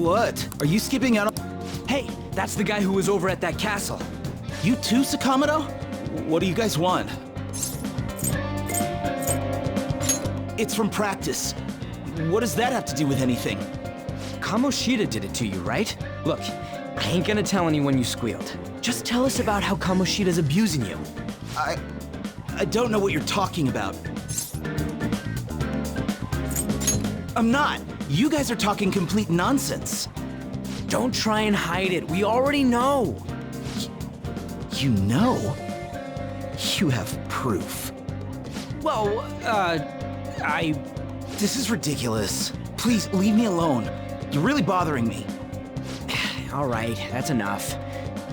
What? Are you skipping out on... Hey, that's the guy who was over at that castle. You too, Sakamoto? What do you guys want? It's from practice. What does that have to do with anything? Kamoshida did it to you, right? Look, I ain't gonna tell anyone you squealed. Just tell us about how Kamoshida's abusing you. I don't know what you're talking about. I'm not. You guys are talking complete nonsense. Don't try and hide it. We already know. You know? You have proof. Well, This is ridiculous. Please, leave me alone. You're really bothering me. All right, that's enough.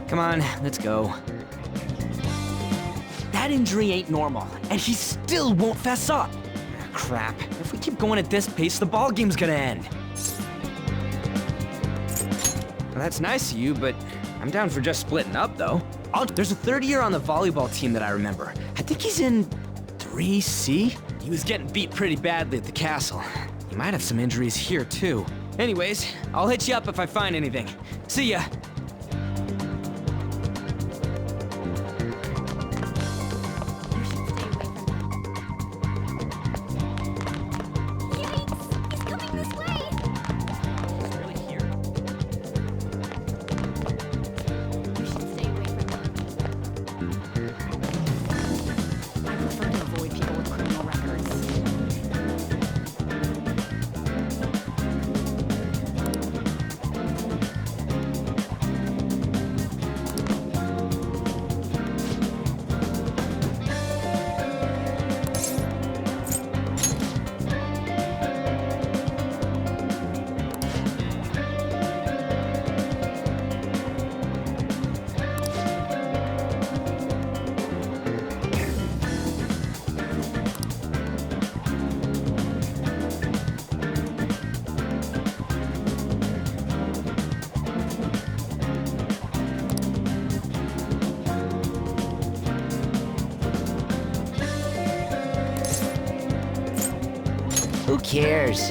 Come on, let's go. That injury ain't normal, and he still won't fess up. Crap. If we keep going at this pace, the ball game's gonna end. Well, that's nice of you, but I'm down for just splitting up, though. There's a third year on the volleyball team that I remember. I think he's in 3C? He was getting beat pretty badly at the castle. He might have some injuries here, too. Anyways, I'll hit you up if I find anything. See ya! Who cares?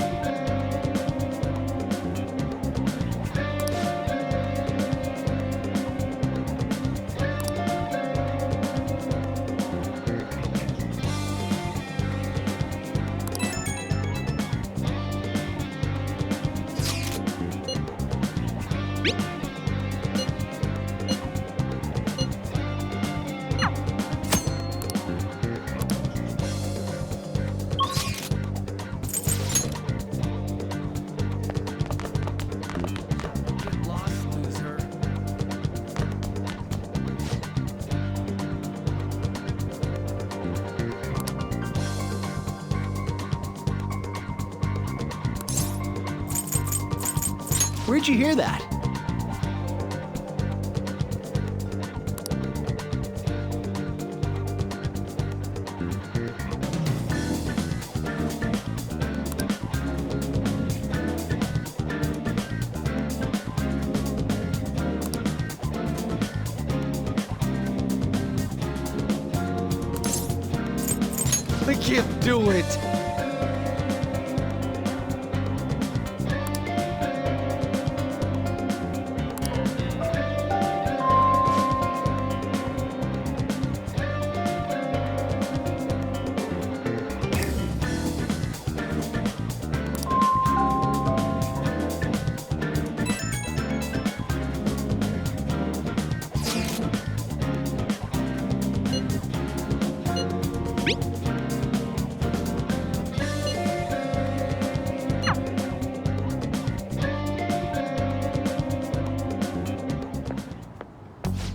Where'd you hear that? I can't do it!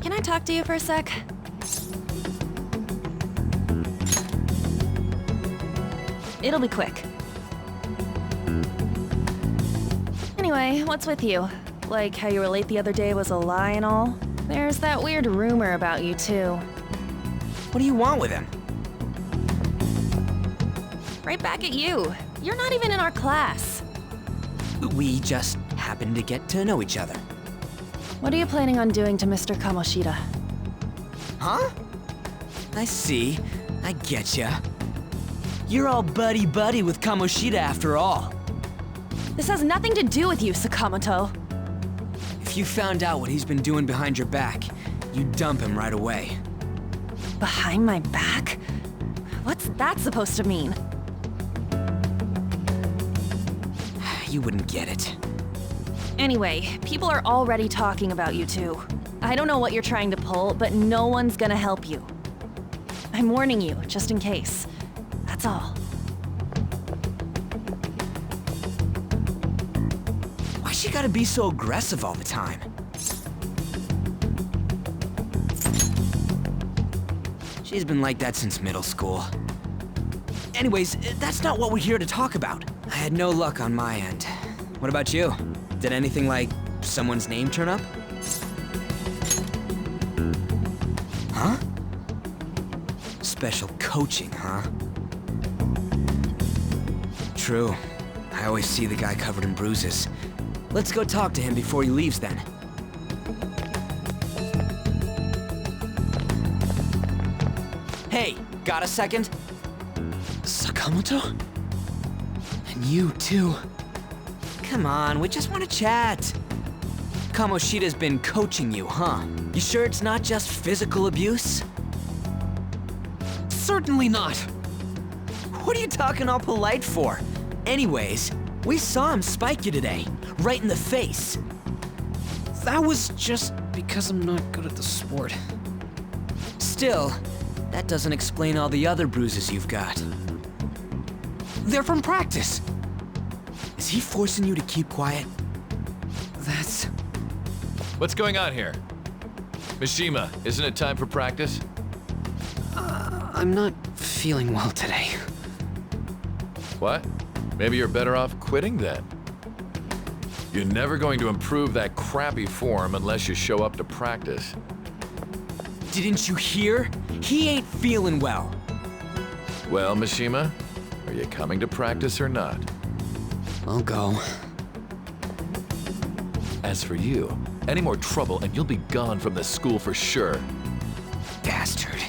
Can I talk to you for a sec? It'll be quick. Anyway, what's with you? Like how you were late the other day was a lie and all? There's that weird rumor about you, too. What do you want with him? Right back at you. You're not even in our class. We just happen to get to know each other. What are you planning on doing to Mr. Kamoshida? Huh? I see. I getcha. You're all buddy-buddy with Kamoshida after all. This has nothing to do with you, Sakamoto. If you found out what he's been doing behind your back, you'd dump him right away. Behind my back? What's that supposed to mean? You wouldn't get it. Anyway, people are already talking about you two. I don't know what you're trying to pull, but no one's gonna help you. I'm warning you, just in case. That's all. Why's she gotta be so aggressive all the time? She's been like that since middle school. Anyways, that's not what we're here to talk about. I had no luck on my end. What about you? Did anything like someone's name turn up? Huh? Special coaching, huh? True. I always see the guy covered in bruises. Let's go talk to him before he leaves then. Hey, got a second? Sakamoto? And you too. Come on, we just want to chat. Kamoshida's been coaching you, huh? You sure it's not just physical abuse? Certainly not. What are you talking all polite for? Anyways, we saw him spike you today, right in the face. That was just because I'm not good at the sport. Still, that doesn't explain all the other bruises you've got. They're from practice. Is he forcing you to keep quiet? That's... What's going on here? Mishima, isn't it time for practice? I'm not feeling well today. What? Maybe you're better off quitting then. You're never going to improve that crappy form unless you show up to practice. Didn't you hear? He ain't feeling well. Well, Mishima, are you coming to practice or not? I'll go. As for you, any more trouble and you'll be gone from this school for sure. Bastard.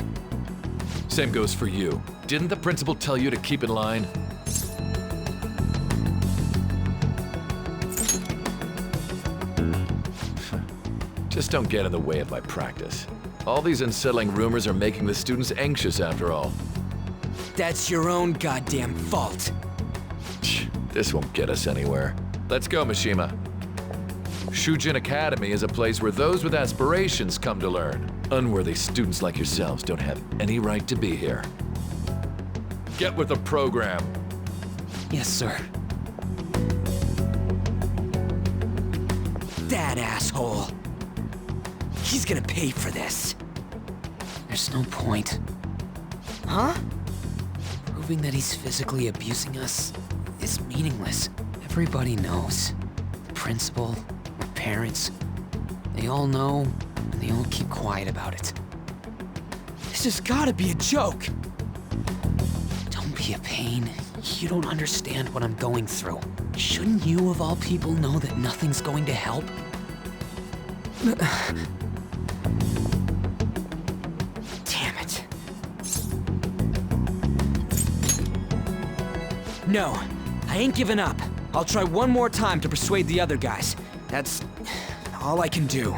Same goes for you. Didn't the principal tell you to keep in line? Just don't get in the way of my practice. All these unsettling rumors are making the students anxious after all. That's your own goddamn fault. This won't get us anywhere. Let's go, Mishima. Shujin Academy is a place where those with aspirations come to learn. Unworthy students like yourselves don't have any right to be here. Get with the program. Yes, sir. That asshole. He's gonna pay for this. There's no point. Huh? Proving that he's physically abusing us is meaningless. Everybody knows. The principal, our parents, they all know, and they all keep quiet about it. This has gotta be a joke. Don't be a pain. You don't understand what I'm going through. Shouldn't you, of all people, know that nothing's going to help? Damn it. No, I ain't giving up. I'll try one more time to persuade the other guys. That's all I can do.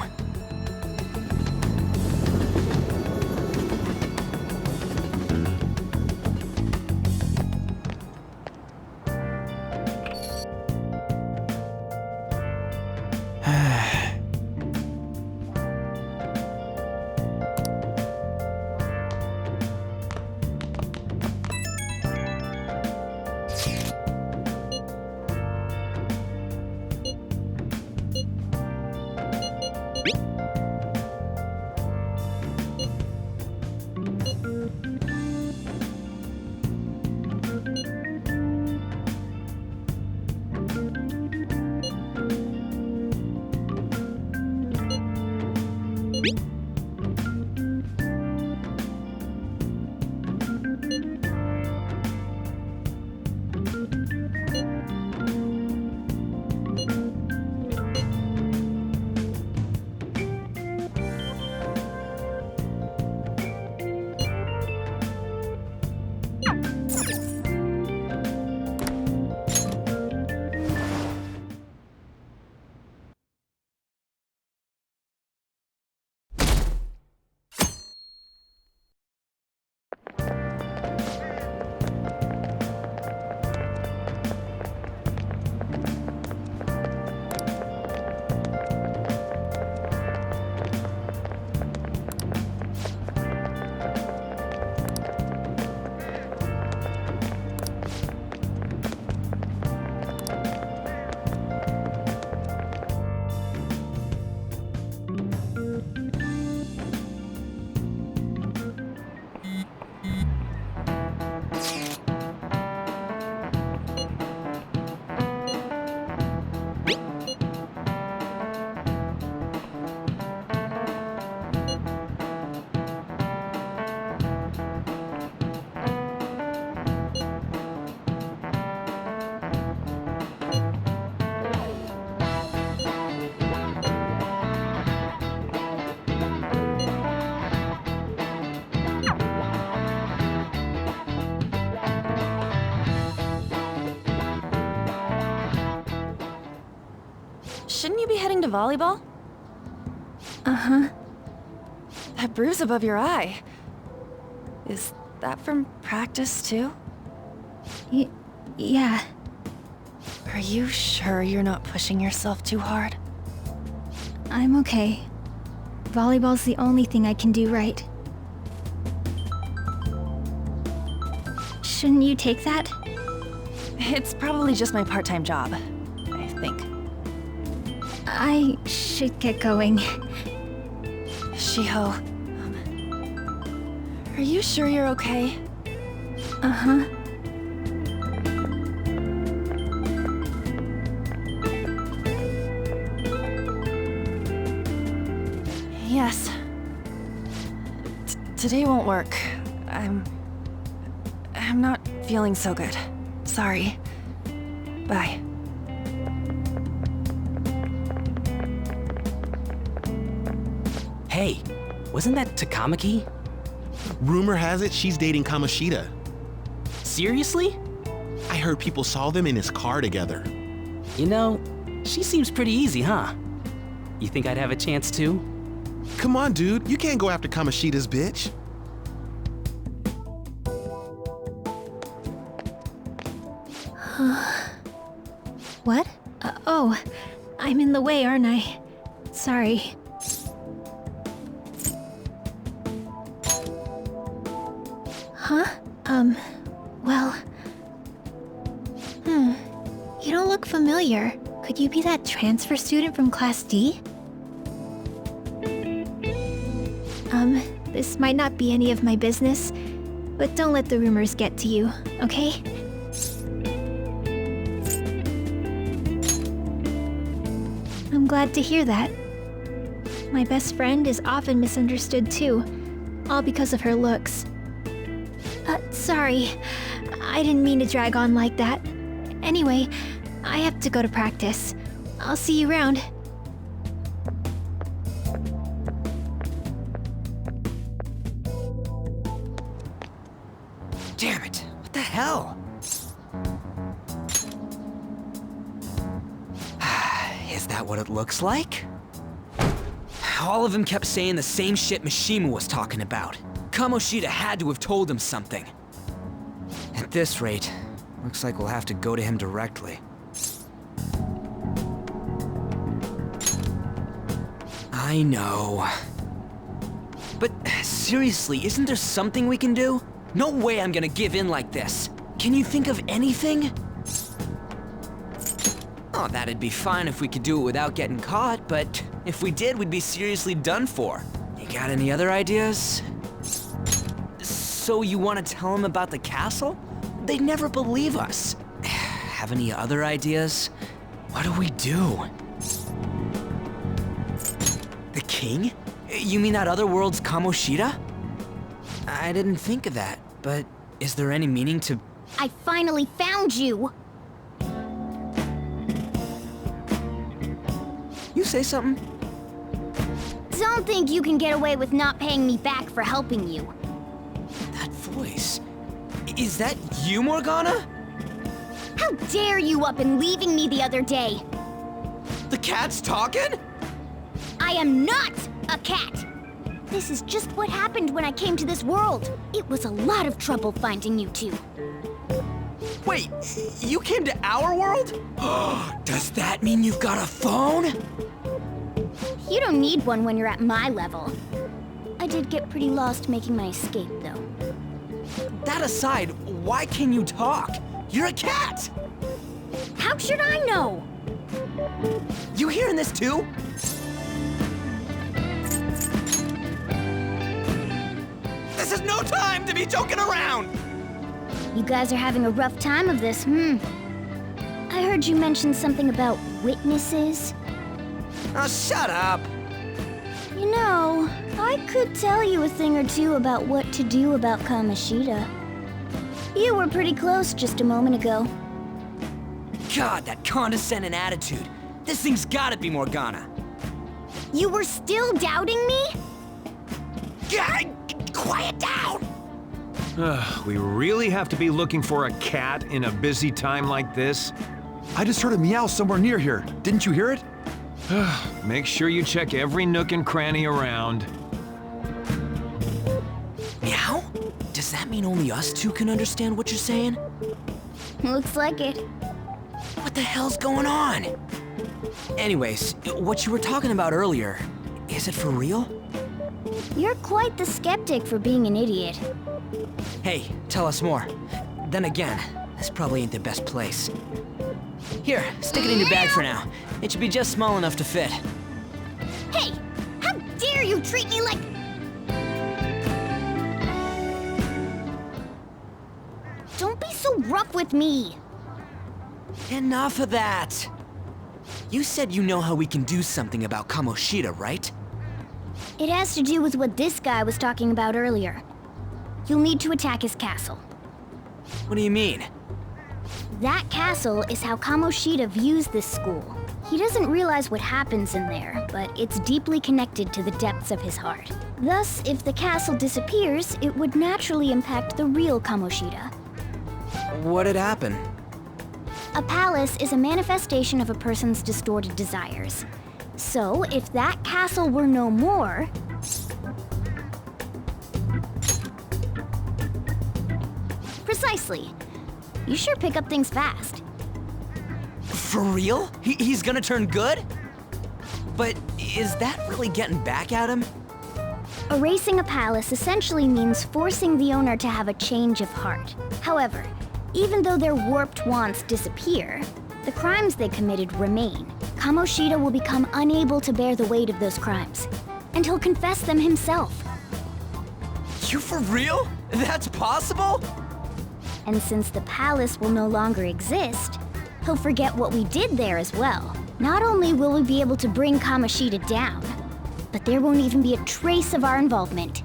to volleyball? Uh-huh. That bruise above your eye. Is that from practice, too? Yeah. Are you sure you're not pushing yourself too hard? I'm okay. Volleyball's the only thing I can do right. Shouldn't you take that? It's probably just my part-time job, I think. I should get going. Shiho, are you sure you're okay? Uh-huh. Yes. Today won't work. I'm not feeling so good. Sorry. Bye. Hey, wasn't that Takamaki? Rumor has it she's dating Kamoshida. Seriously? I heard people saw them in his car together. You know, she seems pretty easy, huh? You think I'd have a chance too? Come on, dude. You can't go after Kamoshida's bitch. What? Oh, I'm in the way, aren't I? Sorry. Huh? Well... You don't look familiar. Could you be that transfer student from Class D? This might not be any of my business, but don't let the rumors get to you, okay? I'm glad to hear that. My best friend is often misunderstood too, all because of her looks. Sorry. I didn't mean to drag on like that. Anyway, I have to go to practice. I'll see you around. Damn it, what the hell? Is that what it looks like? All of them kept saying the same shit Mishima was talking about. Kamoshida had to have told him something. At this rate, looks like we'll have to go to him directly. I know. But seriously, isn't there something we can do? No way I'm gonna give in like this. Can you think of anything? Oh, that'd be fine if we could do it without getting caught, but if we did, we'd be seriously done for. You got any other ideas? So you want to tell them about the castle? They'd never believe us. Have any other ideas? What do we do? The king? You mean that other world's Kamoshida? I didn't think of that, but is there any meaning to... I finally found you! You say something? Don't think you can get away with not paying me back for helping you. That voice... Is that you, Morgana? How dare you up and leaving me the other day? The cat's talking? I am not a cat! This is just what happened when I came to this world. It was a lot of trouble finding you two. Wait, you came to our world? Does that mean you've got a phone? You don't need one when you're at my level. I did get pretty lost making my escape, though. That aside, why can you talk? You're a cat! How should I know? You hearing this too? This is no time to be joking around! You guys are having a rough time of this, I heard you mention something about witnesses. Oh, shut up! You know, I could tell you a thing or two about what to do about Kamoshida. You were pretty close just a moment ago. God, that condescending attitude. This thing's gotta be Morgana. You were still doubting me? God, quiet down! We really have to be looking for a cat in a busy time like this? I just heard a meow somewhere near here. Didn't you hear it? Make sure you check every nook and cranny around. Meow? Does that mean only us two can understand what you're saying? Looks like it. What the hell's going on? Anyways, what you were talking about earlier, is it for real? You're quite the skeptic for being an idiot. Hey, tell us more. Then again, this probably ain't the best place. Here, stick it in your bag for now. It should be just small enough to fit. Hey! How dare you treat me like... Don't be so rough with me! Enough of that! You said you know how we can do something about Kamoshida, right? It has to do with what this guy was talking about earlier. You'll need to attack his castle. What do you mean? That castle is how Kamoshida views this school. He doesn't realize what happens in there, but it's deeply connected to the depths of his heart. Thus, if the castle disappears, it would naturally impact the real Kamoshida. What'd happen? A palace is a manifestation of a person's distorted desires. So, if that castle were no more... Precisely. You sure pick up things fast. For real? He's gonna turn good? But is that really getting back at him? Erasing a palace essentially means forcing the owner to have a change of heart. However, even though their warped wants disappear, the crimes they committed remain. Kamoshida will become unable to bear the weight of those crimes, and he'll confess them himself. You for real? That's possible? And since the palace will no longer exist, he'll forget what we did there as well. Not only will we be able to bring Kamoshida down, but there won't even be a trace of our involvement.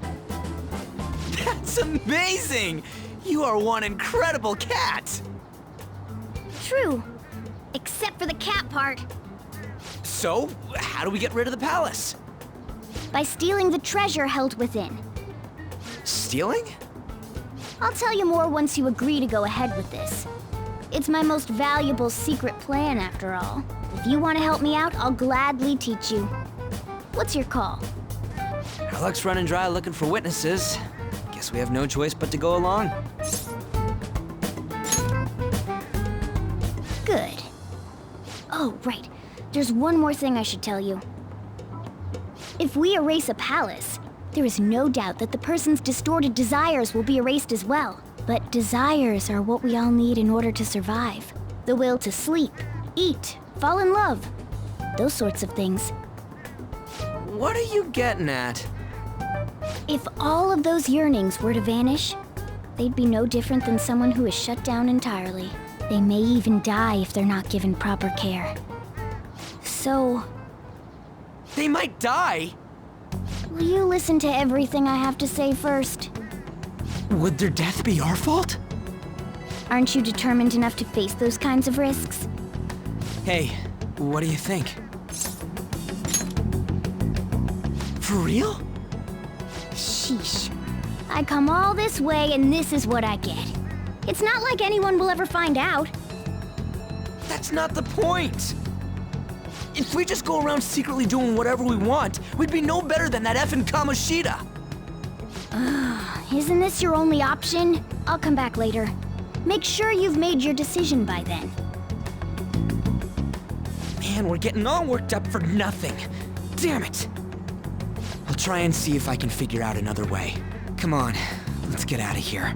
That's amazing! You are one incredible cat! True. Except for the cat part. So, how do we get rid of the palace? By stealing the treasure held within. Stealing? I'll tell you more once you agree to go ahead with this. It's my most valuable secret plan, after all. If you want to help me out, I'll gladly teach you. What's your call? Our luck's running dry looking for witnesses. Guess we have no choice but to go along. Good. Oh, right. There's one more thing I should tell you. If we erase a palace, there is no doubt that the person's distorted desires will be erased as well. But desires are what we all need in order to survive. The will to sleep, eat, fall in love. Those sorts of things. What are you getting at? If all of those yearnings were to vanish, they'd be no different than someone who is shut down entirely. They may even die if they're not given proper care. So... They might die? will you listen to everything I have to say first? Would their death be our fault? Aren't you determined enough to face those kinds of risks? Hey, what do you think? For real? Sheesh. I come all this way and this is what I get. It's not like anyone will ever find out. That's not the point! If we just go around secretly doing whatever we want, we'd be no better than that effing Kamoshida! Isn't this your only option? I'll come back later. Make sure you've made your decision by then. Man, we're getting all worked up for nothing. Damn it! I'll try and see if I can figure out another way. Come on, let's get out of here.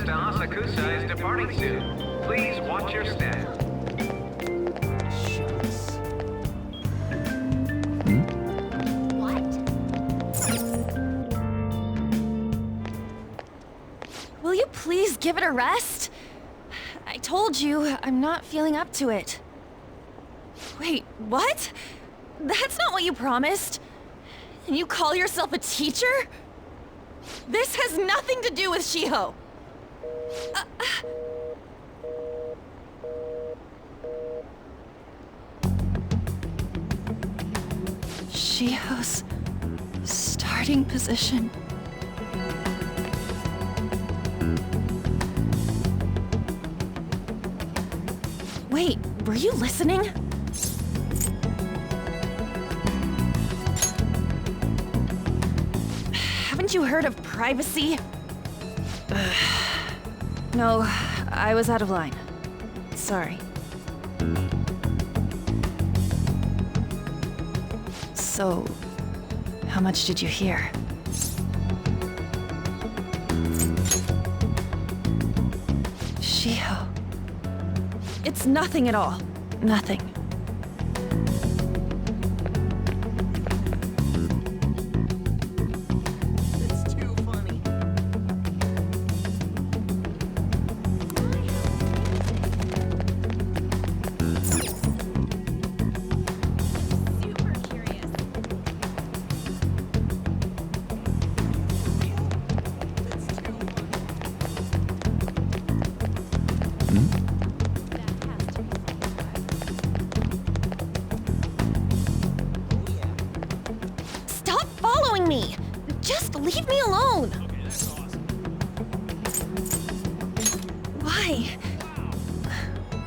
to Asakusa is departing soon. Please watch your step. Will you please give it a rest? I told you, I'm not feeling up to it. Wait, what? That's not what you promised. And you call yourself a teacher? This has nothing to do with Shiho. Shiho's starting position. Wait, were you listening? Haven't you heard of privacy? No, I was out of line. Sorry. So, how much did you hear? Shiho. It's nothing at all. Nothing. It's too funny. Super curious. Stop following me! Just leave me alone! Why?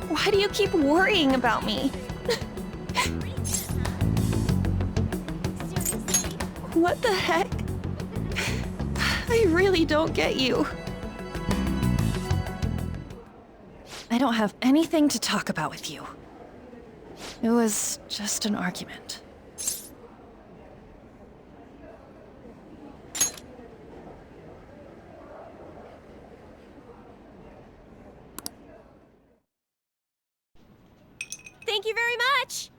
Why do you keep worrying about me? What the heck? I really don't get you. I don't have anything to talk about with you. It was just an argument. Thank you very much!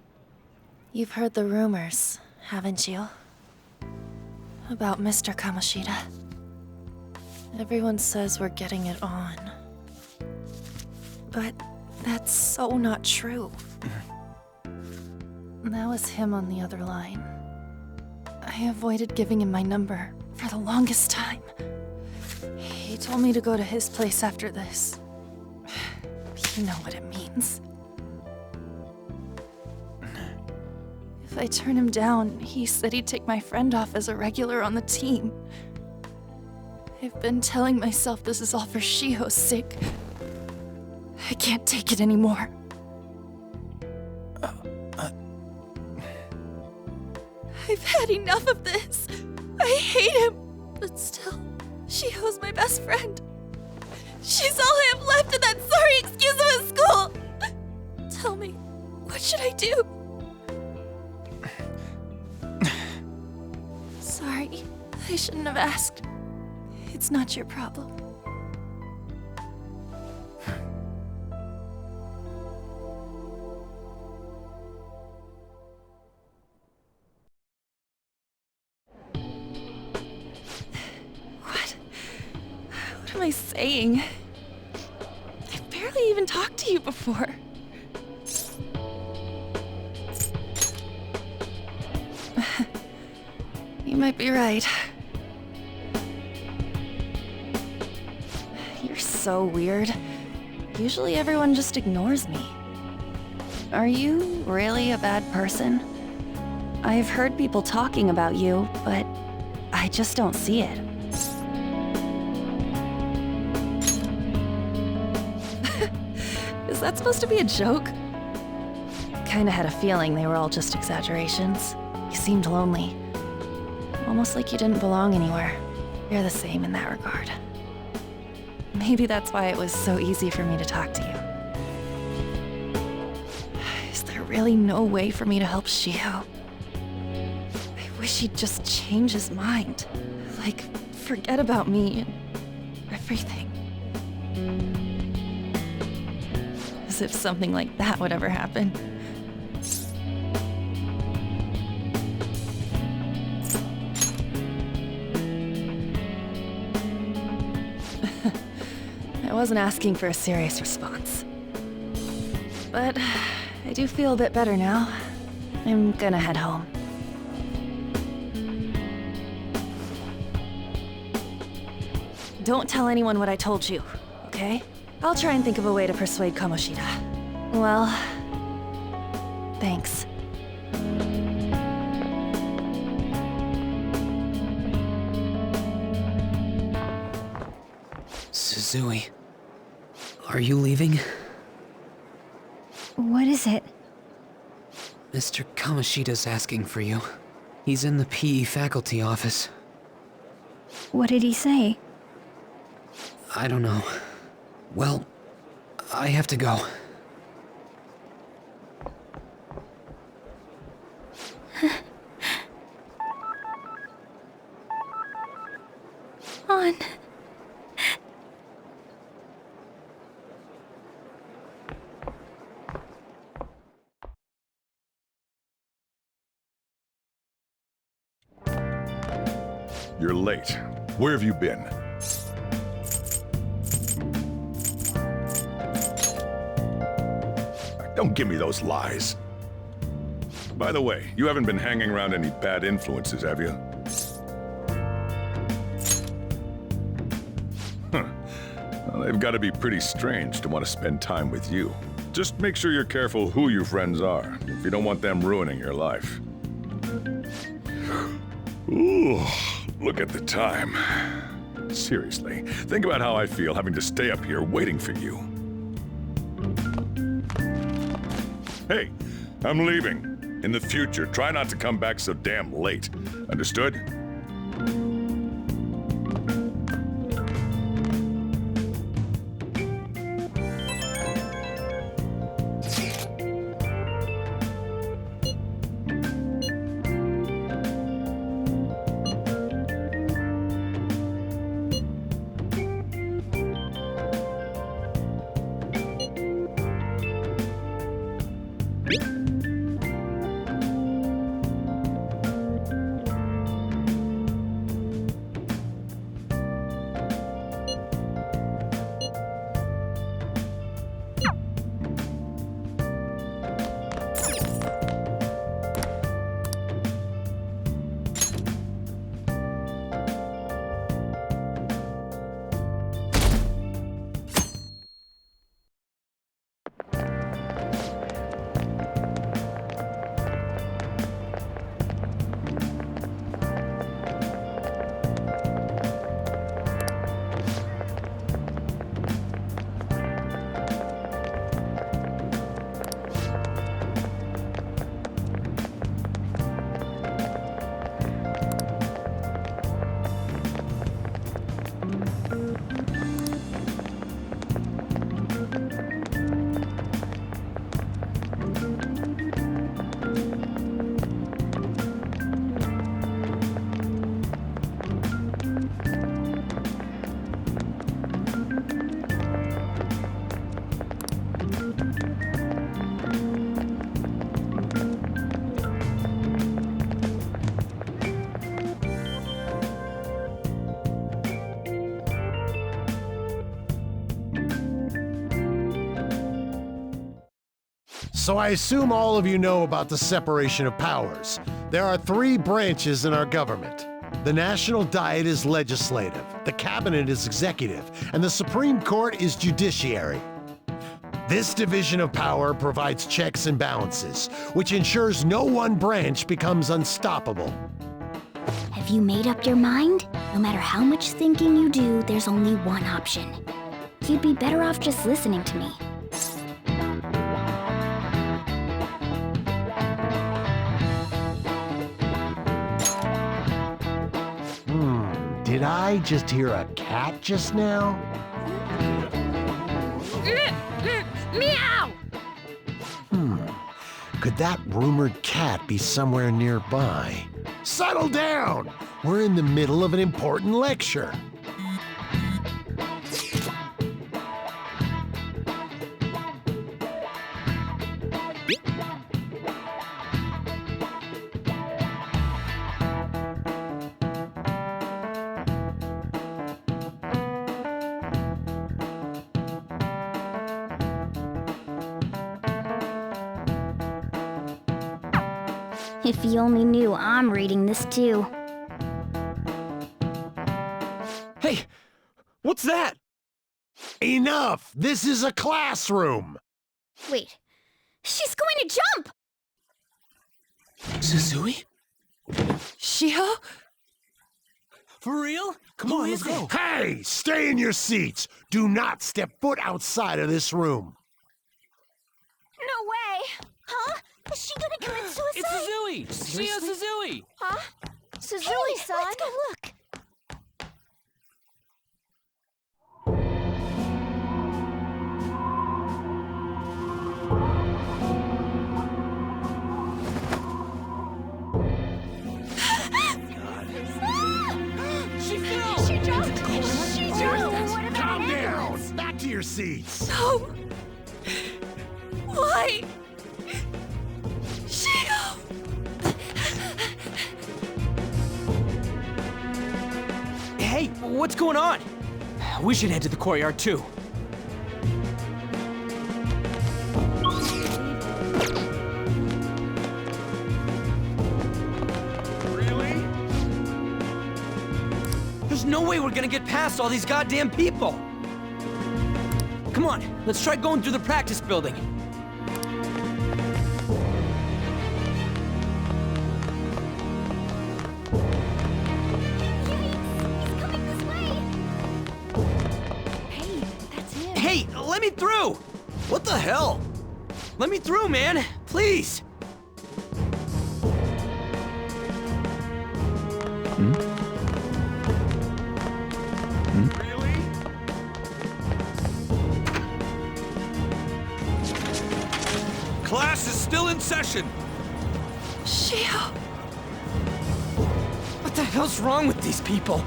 You've heard the rumors, haven't you? About Mr. Kamoshida. Everyone says we're getting it on. But that's so not true. That was him on the other line. I avoided giving him my number for the longest time. He told me to go to his place after this. You know what it means. If I turn him down, he said he'd take my friend off as a regular on the team. I've been telling myself this is all for Shiho's sake. I can't take it anymore. I've had enough of this. I hate him. But still, Shiho's my best friend. She's all I have left in that sorry excuse of a school. Tell me, what should I do? Sorry, I shouldn't have asked. It's not your problem. What am I saying? I've barely even talked to you before. You might be right. You're so weird. Usually everyone just ignores me. Are you really a bad person? I've heard people talking about you, but I just don't see it. Is that supposed to be a joke? Kinda had a feeling they were all just exaggerations. You seemed lonely. Almost like you didn't belong anywhere. You're the same in that regard. Maybe that's why it was so easy for me to talk to you. Is there really no way for me to help Shiho? I wish he'd just change his mind. Like, forget about me and everything. As if something like that would ever happen. I wasn't asking for a serious response. But I do feel a bit better now. I'm gonna head home. Don't tell anyone what I told you, okay? I'll try and think of a way to persuade Kamoshida. Well, thanks. Suzui, are you leaving? What is it? Mr. Kamoshida's asking for you. He's in the PE faculty office. What did he say? I don't know. Well, I have to go. On. You're late. Where have you been? Don't give me those lies. By the way, you haven't been hanging around any bad influences, have you? Huh. Well, they've got to be pretty strange to want to spend time with you. Just make sure you're careful who your friends are, if you don't want them ruining your life. Ooh, look at the time. Seriously, think about how I feel having to stay up here waiting for you. Hey, I'm leaving. In the future, try not to come back so damn late. Understood? So I assume all of you know about the separation of powers. There are 3 branches in our government. The National Diet is legislative, the Cabinet is executive, and the Supreme Court is judiciary. This division of power provides checks and balances, which ensures no one branch becomes unstoppable. Have you made up your mind? No matter how much thinking you do, there's only one option. You'd be better off just listening to me. Did I just hear a cat just now? Meow! Could that rumored cat be somewhere nearby? Settle down! We're in the middle of an important lecture. If he only knew I'm reading this too. Hey, what's that? Enough! This is a classroom! Wait, she's going to jump! Suzui? Shiho? For real? Come on, let's go. Hey! Stay in your seats! Do not step foot outside of this room! No way! Huh? Is she gonna commit suicide? It's Suzui! Shiho Suzui! Huh? Suzui-san? Let's go look. She fell! She jumped! She jumped! Calm down! Back to your seats! No! Why? Shiho! Hey, what's going on? We should head to the courtyard too. Really? There's no way we're gonna get past all these goddamn people. Come on, let's try going through the practice building. Hey, let me through! What the hell? Let me through, man! Please! Really? Class is still in session. Shiho! What the hell's wrong with these people?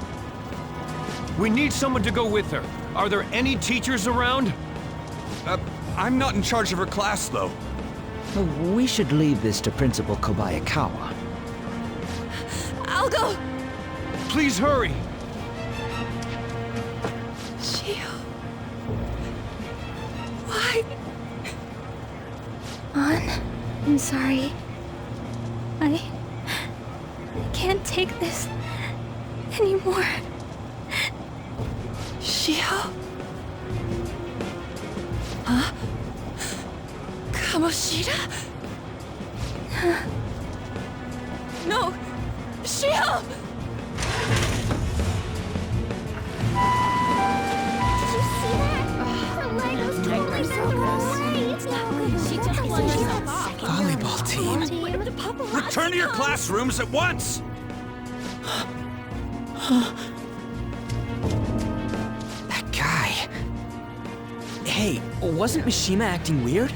We need someone to go with her. Are there any teachers around? I'm not in charge of her class, though. We should leave this to Principal Kobayakawa. I'll go! Please hurry. Shiho. Why? An, I'm sorry. I can't take this anymore. Shiho? Huh? Kamoshida? No! Shiho! Did you see that? Her leg was totally the wrong way. She just flung herself off. Volleyball team. Return to your classrooms at once. That guy. Hey, wasn't Mishima acting weird?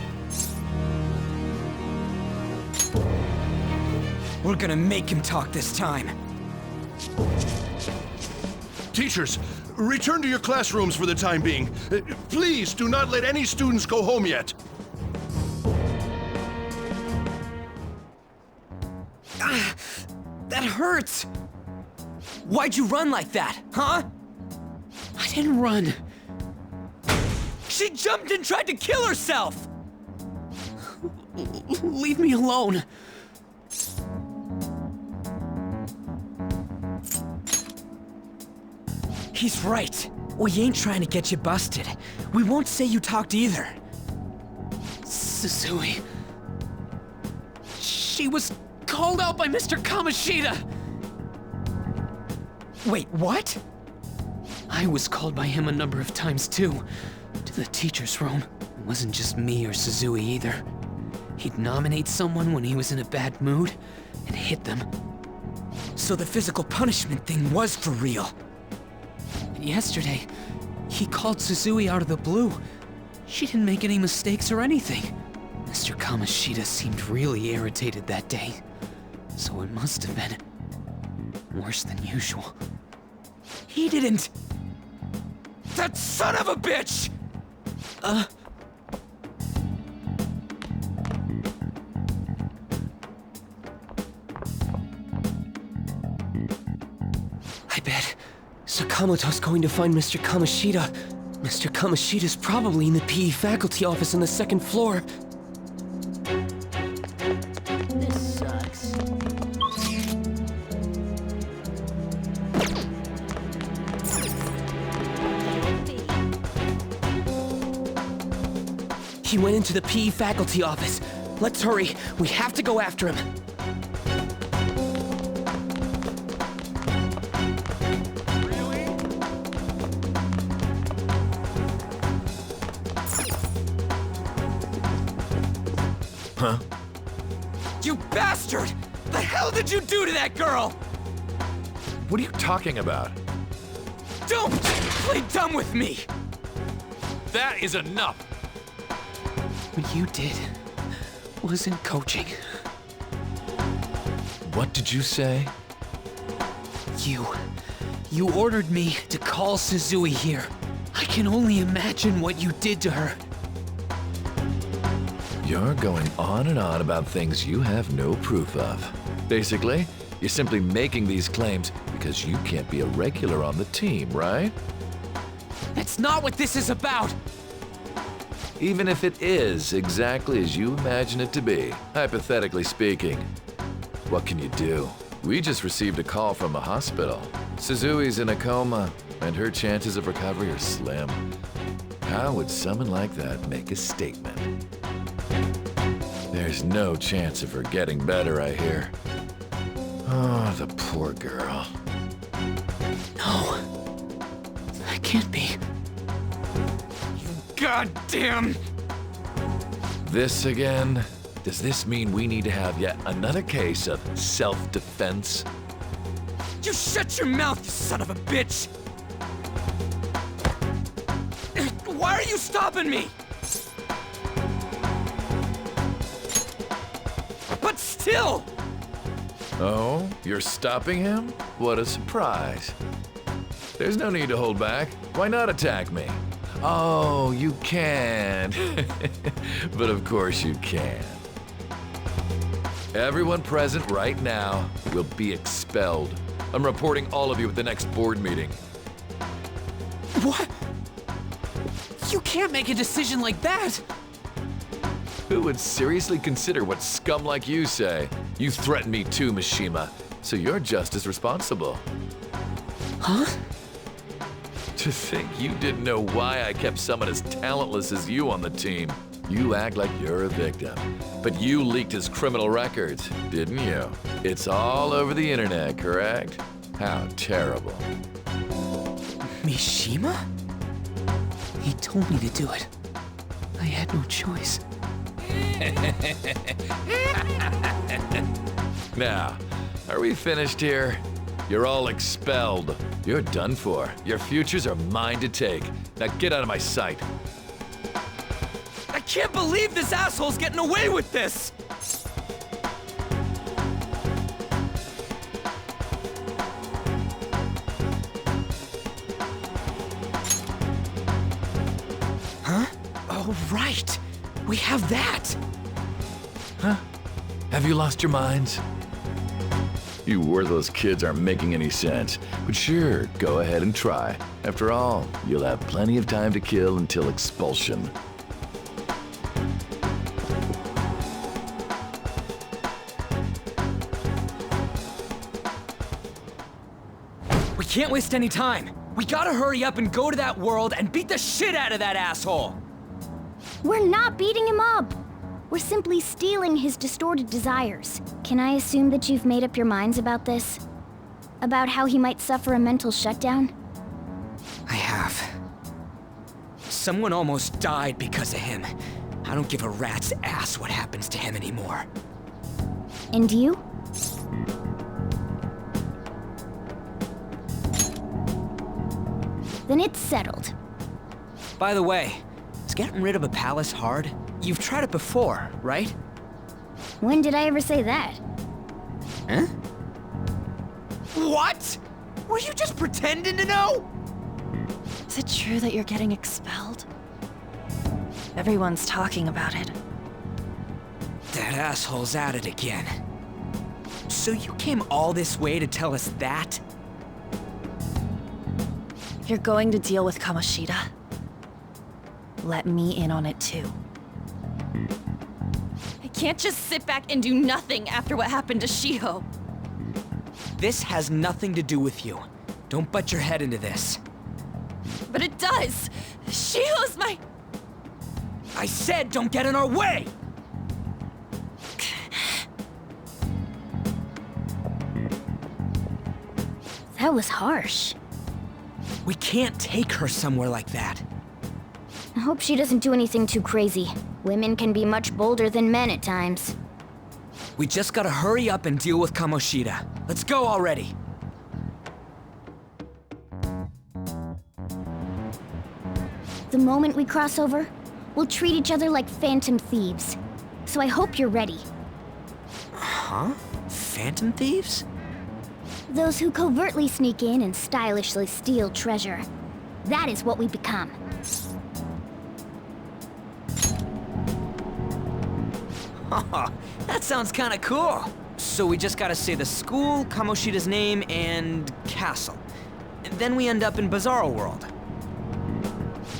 We're gonna make him talk this time. Teachers, return to your classrooms for the time being. Please do not let any students go home yet. That hurts! Why'd you run like that, huh? I didn't run. She jumped and tried to kill herself! Leave me alone. He's right. We ain't trying to get you busted. We won't say you talked either. Suzui. She was called out by Mr. Kamoshida. Wait, what? I was called by him a number of times too. To the teacher's room. It wasn't just me or Suzui either. He'd nominate someone when he was in a bad mood and hit them. So the physical punishment thing was for real. And yesterday, he called Suzui out of the blue. She didn't make any mistakes or anything. Mr. Kamoshida seemed really irritated that day. So it must have been worse than usual. He didn't... That son of a bitch! I bet Sakamoto's going to find Mr. Kamoshida. Mr. Kamoshida's probably in the PE faculty office on the second floor. This sucks. He went into the PE faculty office. Let's hurry. We have to go after him. Huh? You bastard! The hell did you do to that girl? What are you talking about? Don't play dumb with me! That is enough! What you did wasn't coaching. What did you say? You ordered me to call Suzui here. I can only imagine what you did to her. You're going on and on about things you have no proof of. Basically, you're simply making these claims because you can't be a regular on the team, right? That's not what this is about! Even if it is exactly as you imagine it to be, hypothetically speaking, what can you do? We just received a call from the hospital. Suzui's in a coma, and her chances of recovery are slim. How would someone like that make a statement? There's no chance of her getting better, I hear. Oh, the poor girl. No. That can't be. Goddamn! This again? Does this mean we need to have yet another case of self-defense? You shut your mouth, you son of a bitch! Why are you stopping me? But still! Oh, you're stopping him? What a surprise. There's no need to hold back. Why not attack me? Oh, you can. But of course you can. Everyone present right now will be expelled. I'm reporting all of you at the next board meeting. What? You can't make a decision like that! Who would seriously consider what scum like you say? You threatened me too, Mishima, so you're just as responsible. Huh? To think you didn't know why I kept someone as talentless as you on the team. You act like you're a victim, but you leaked his criminal records, didn't you? It's all over the internet, correct? How terrible. Mishima? He told me to do it. I had no choice. Now, are we finished here? You're all expelled. You're done for. Your futures are mine to take. Now get out of my sight. I can't believe this asshole's getting away with this! Huh? Oh, right! We have that! Huh? Have you lost your minds? You worthless kids aren't making any sense, but sure, go ahead and try. After all, you'll have plenty of time to kill until expulsion. We can't waste any time. We gotta hurry up and go to that world and beat the shit out of that asshole! We're not beating him up! We're simply stealing his distorted desires. Can I assume that you've made up your minds about this? About how he might suffer a mental shutdown? I have. Someone almost died because of him. I don't give a rat's ass what happens to him anymore. And you? Then it's settled. By the way, is getting rid of a palace hard? You've tried it before, right? When did I ever say that? Huh? What? Were you just pretending to know? Is it true that you're getting expelled? Everyone's talking about it. That asshole's at it again. So you came all this way to tell us that? You're going to deal with Kamoshida. Let me in on it too. I can't just sit back and do nothing after what happened to Shiho. This has nothing to do with you. Don't butt your head into this. But it does! Shiho's my... I said don't get in our way! That was harsh. We can't take her somewhere like that. I hope she doesn't do anything too crazy. Women can be much bolder than men at times. We just gotta hurry up and deal with Kamoshida. Let's go already. The moment we cross over, we'll treat each other like phantom thieves. So I hope you're ready. Huh? Phantom thieves? Those who covertly sneak in and stylishly steal treasure. That is what we become. That sounds kinda cool. So we just gotta say the school, Kamoshida's name, and castle. And then we end up in Bizarro World.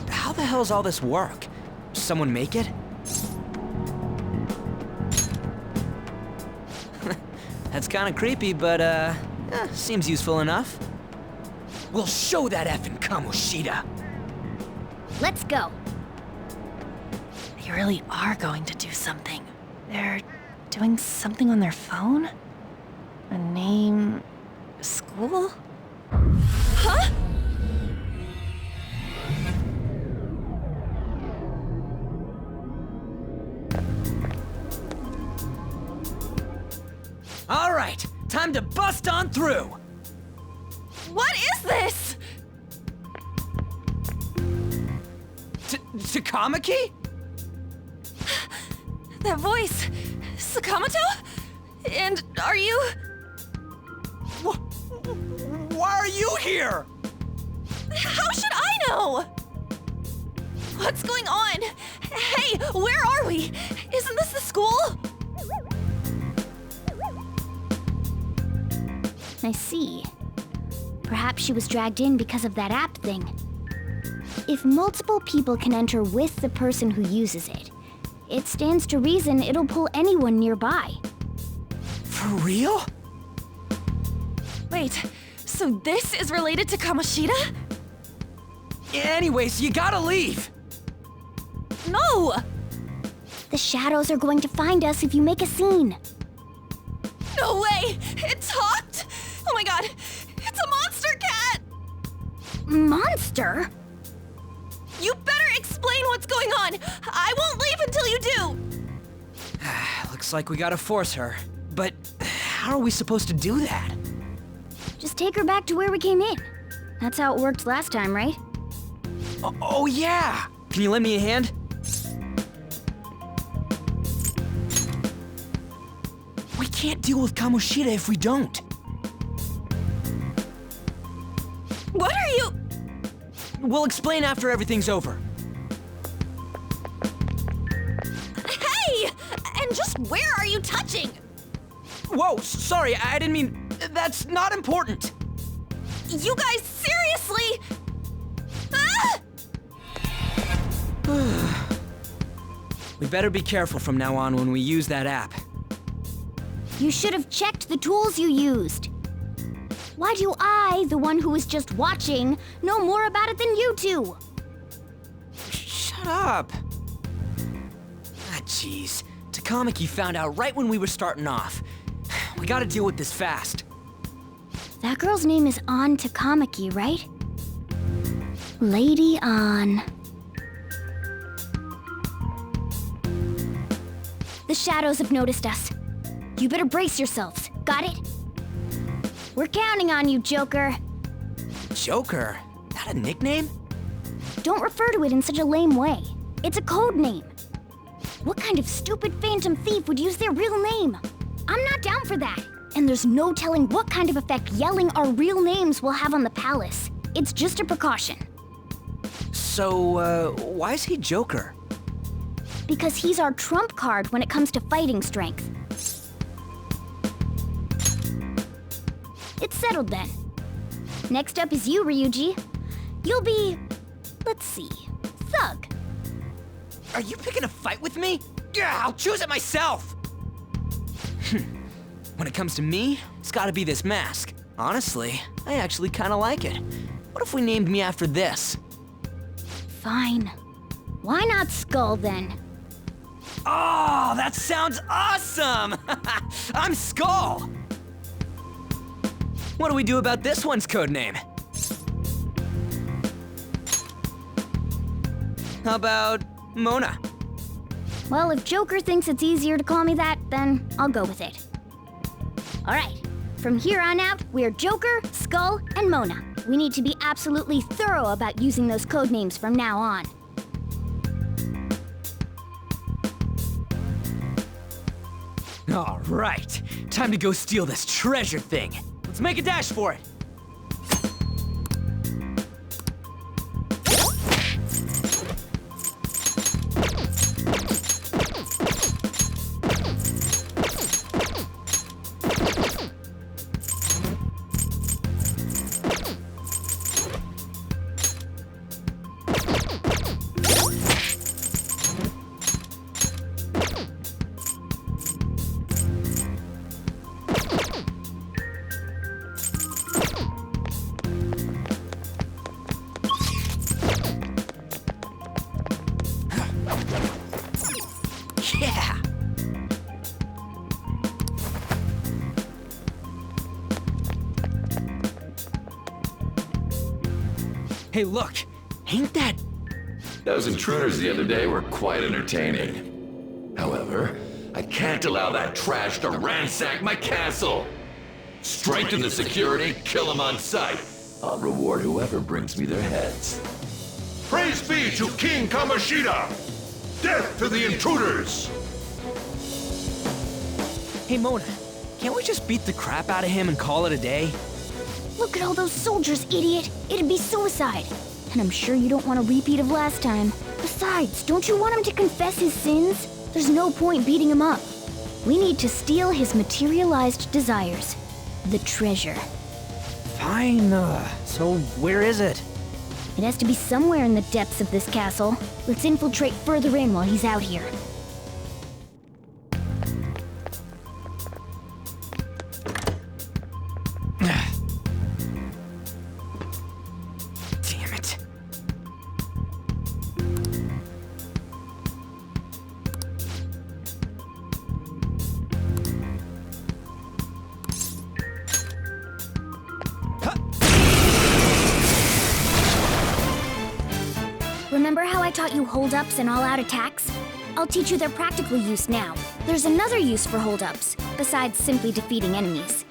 How the hell's all this work? Someone make it? That's kinda creepy, but seems useful enough. We'll show that effing Kamoshida. Let's go. They really are going to do something. They're doing something on their phone? A name... a school? Huh? All right, time to bust on through. What is this? Takamaki? That voice... Sakamoto? And are you... Why are you here? How should I know? What's going on? Hey, where are we? Isn't this the school? I see. Perhaps she was dragged in because of that app thing. If multiple people can enter with the person who uses it, it stands to reason it'll pull anyone nearby. For real? Wait, so this is related to Kamoshida? Anyways, you gotta leave. No! The shadows are going to find us if you make a scene. No way! It talked! Oh my god! It's a monster cat! Monster? You better explain what's going on! I won't leave until you do! Looks like we gotta force her. But how are we supposed to do that? Just take her back to where we came in. That's how it worked last time, right? Oh yeah! Can you lend me a hand? We can't deal with Kamoshida if we don't. What are you... We'll explain after everything's over. Hey! And just where are you touching? Whoa, sorry, I didn't mean... That's not important. You guys, seriously? Ah! We better be careful from now on when we use that app. You should have checked the tools you used. Why do I, the one who was just watching, know more about it than you two? Shut up. Ah, jeez. Takamaki found out right when we were starting off. We gotta deal with this fast. That girl's name is An Takamaki, right? Lady An. The shadows have noticed us. You better brace yourselves. Got it? We're counting on you, Joker. Joker? That a nickname? Don't refer to it in such a lame way. It's a code name. What kind of stupid phantom thief would use their real name? I'm not down for that. And there's no telling what kind of effect yelling our real names will have on the palace. It's just a precaution. So, why is he Joker? Because he's our trump card when it comes to fighting strength. It's settled then. Next up is you, Ryuji. You'll be, let's see, Thug. Are you picking a fight with me? Yeah, I'll choose it myself! When it comes to me, it's gotta be this mask. Honestly, I actually kinda like it. What if we named me after this? Fine. Why not Skull then? Oh, that sounds awesome! I'm Skull! What do we do about this one's codename? How about Mona? Well, if Joker thinks it's easier to call me that, then I'll go with it. Alright, from here on out, we're Joker, Skull, and Mona. We need to be absolutely thorough about using those codenames from now on. Alright, time to go steal this treasure thing. Let's make a dash for it. Yeah! Hey, look! Ain't that... Those intruders the other day were quite entertaining. However, I can't allow that trash to ransack my castle! Strengthen the security, kill them on sight. I'll reward whoever brings me their heads. Praise be to King Kamoshida! Death to the intruders! Hey, Mona, can't we just beat the crap out of him and call it a day? Look at all those soldiers, idiot! It'd be suicide. And I'm sure you don't want a repeat of last time. Besides, don't you want him to confess his sins? There's no point beating him up. We need to steal his materialized desires. The treasure. Fine, so where is it? It has to be somewhere in the depths of this castle. Let's infiltrate further in while he's out here. Damn it. Remember how I taught you hold-ups and all-out attacks? I'll teach you their practical use now. There's another use for hold-ups, besides simply defeating enemies.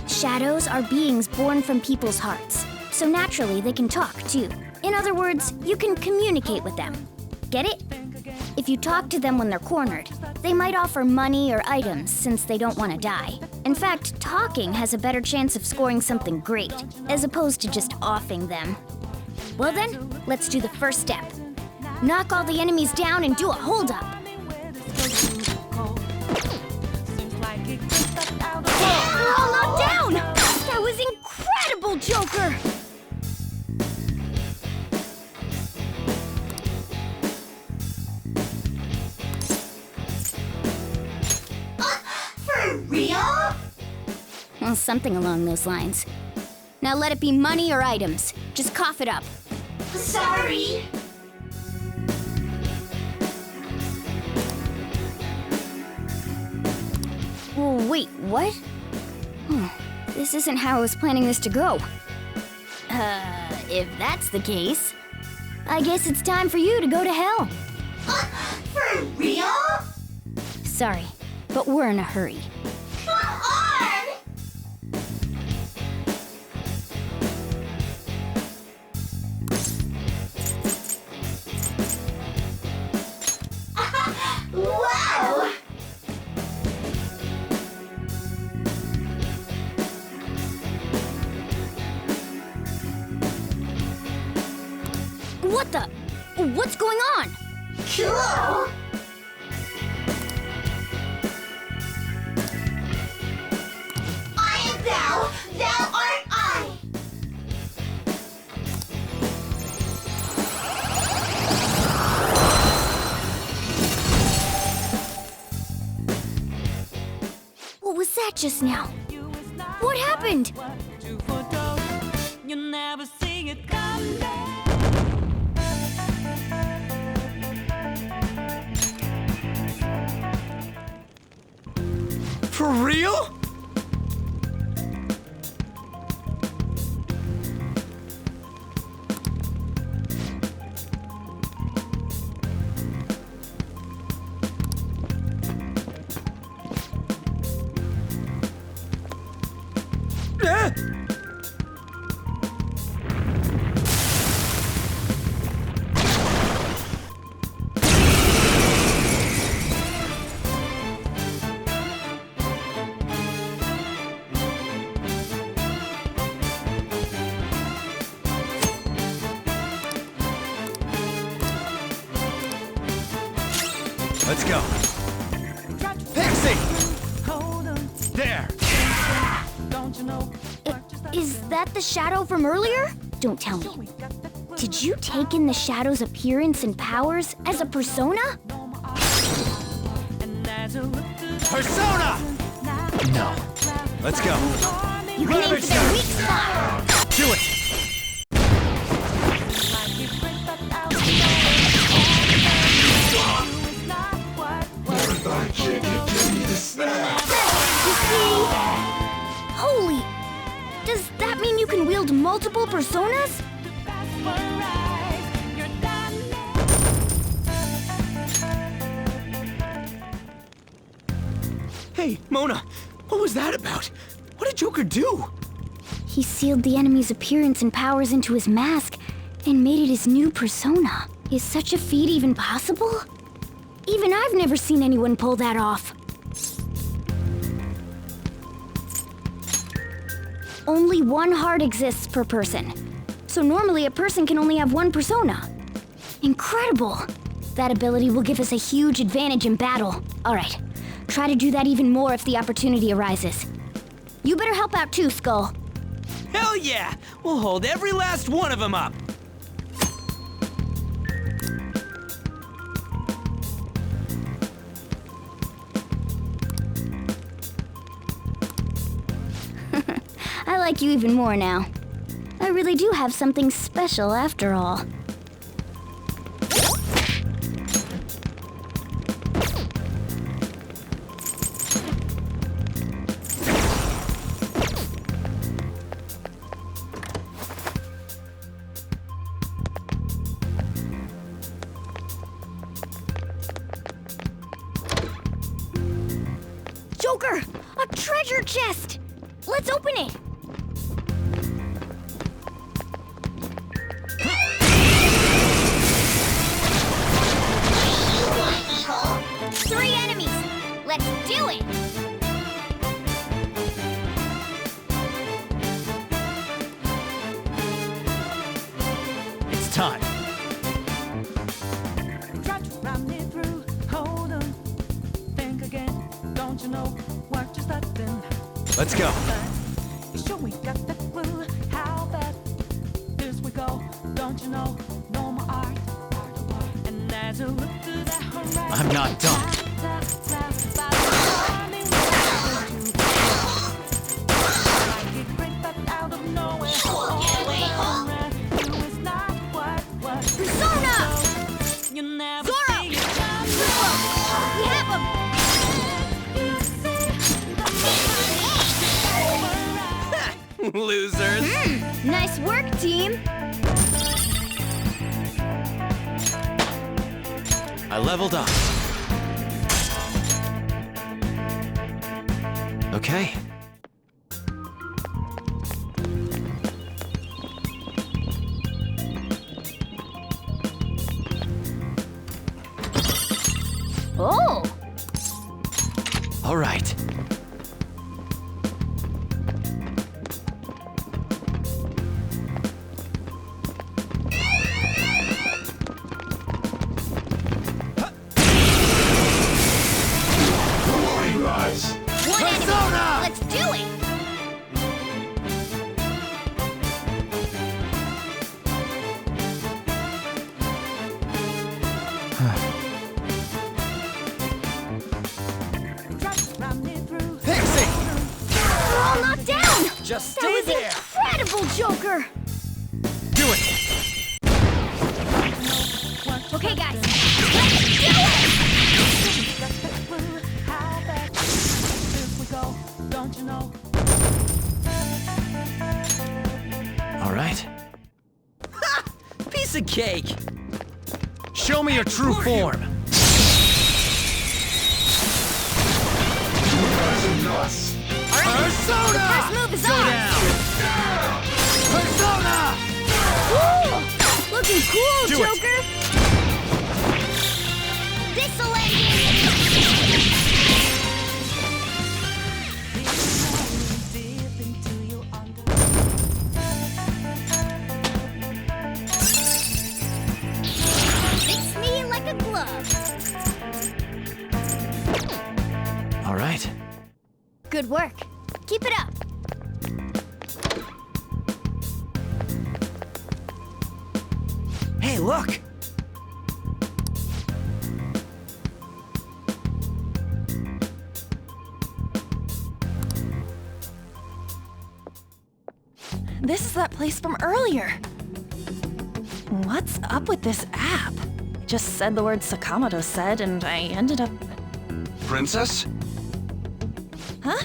Shadows are beings born from people's hearts, so naturally they can talk too. In other words, you can communicate with them. Get it? If you talk to them when they're cornered, they might offer money or items since they don't want to die. In fact, talking has a better chance of scoring something great, as opposed to just offing them. Well then, let's do the first step. Knock all the enemies down and do a hold-up. All knocked down! That was incredible, Joker! For real? Well, something along those lines. Now let it be money or items. Just cough it up. Sorry. Oh, wait, what? This isn't how I was planning this to go. If that's the case, I guess it's time for you to go to hell. For real? Sorry, but we're in a hurry. Come on! Wow! What the? What's going on? Cool! was that just now? What happened? For real? Let's go. Pixie! There! Is that the shadow from earlier? Don't tell me. Did you take in the shadow's appearance and powers as a persona? Persona! No. Let's go. You can aim for their weak spot! Do it! Holy! Does that mean you can wield multiple personas? Hey, Mona, what was that about? What did Joker do? He sealed the enemy's appearance and powers into his mask and made it his new persona. Is such a feat even possible? Even I've never seen anyone pull that off. Only one heart exists per person. So normally a person can only have one persona. Incredible! That ability will give us a huge advantage in battle. All right, try to do that even more if the opportunity arises. You better help out too, Skull. Hell yeah! We'll hold every last one of them up! I like you even more now. I really do have something special after all. Joker! A treasure chest! Let's open it! Three enemies! Let's do it! It's time. Let's go. I'm not done. Persona! Zoro! We have him! Losers! Nice work, team! I leveled up. Okay. Oh! All right. One enemy! Let's do it! Pixie! Just That stay was there! incredible, Joker! Do it! Okay, guys, let's do All right. Ha! Piece of cake! Show me your true form. Persona! The first move is Go ours! down. Persona! Woo! Looking cool, Do it. Joker! This'll end it! Fits me like a glove. All right. Good work. Keep it up. Hey, look! This is that place from earlier. What's up with this app? It just said the word Sakamoto said, and I ended up... Princess? Huh?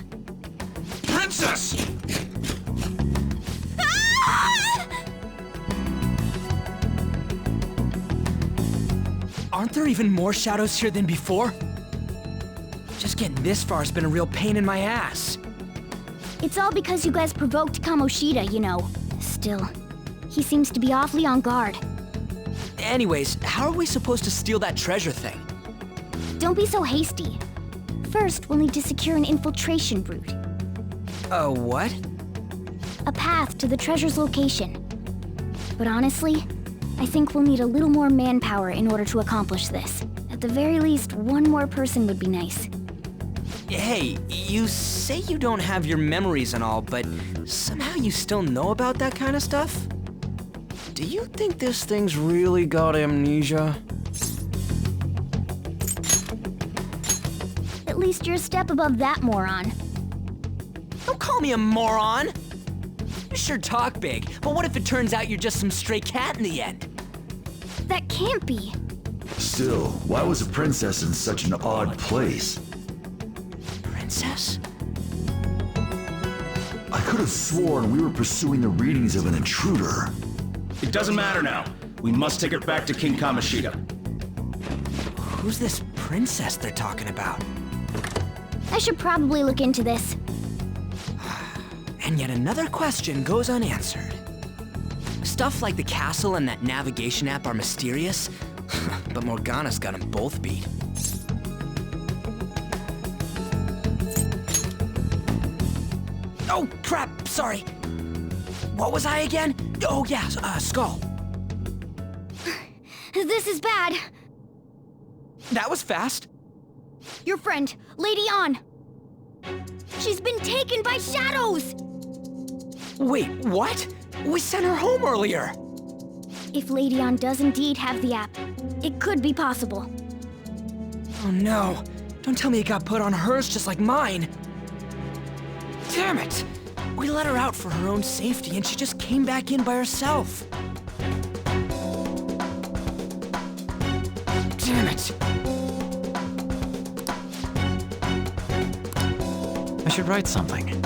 Princess! Aren't there even more shadows here than before? Just getting this far has been a real pain in my ass. It's all because you guys provoked Kamoshida, you know. Still, he seems to be awfully on guard. Anyways, how are we supposed to steal that treasure thing? Don't be so hasty. First, we'll need to secure an infiltration route. What? A path to the treasure's location. But honestly, I think we'll need a little more manpower in order to accomplish this. At the very least, one more person would be nice. Hey, you say you don't have your memories and all, but somehow you still know about that kind of stuff? Do you think this thing's really got amnesia? At least you're a step above that, moron. Don't call me a moron! You sure talk big, but what if it turns out you're just some stray cat in the end? That can't be. Still, why was a princess in such an odd place? Princess? I could have sworn we were pursuing the readings of an intruder. It doesn't matter now. We must take her back to King Kamoshida. Who's this princess they're talking about? I should probably look into this. And yet another question goes unanswered. Stuff like the castle and that navigation app are mysterious, but Morgana's got them both beat. Oh, crap, sorry. What was I again? Oh, yeah, Skull. This is bad. That was fast. Your friend, Lady An. She's been taken by shadows! Wait, what? We sent her home earlier. If Lady An does indeed have the app, it could be possible. Oh no, don't tell me it got put on hers just like mine. Damn it! We let her out for her own safety and she just came back in by herself. Damn it. I should write something.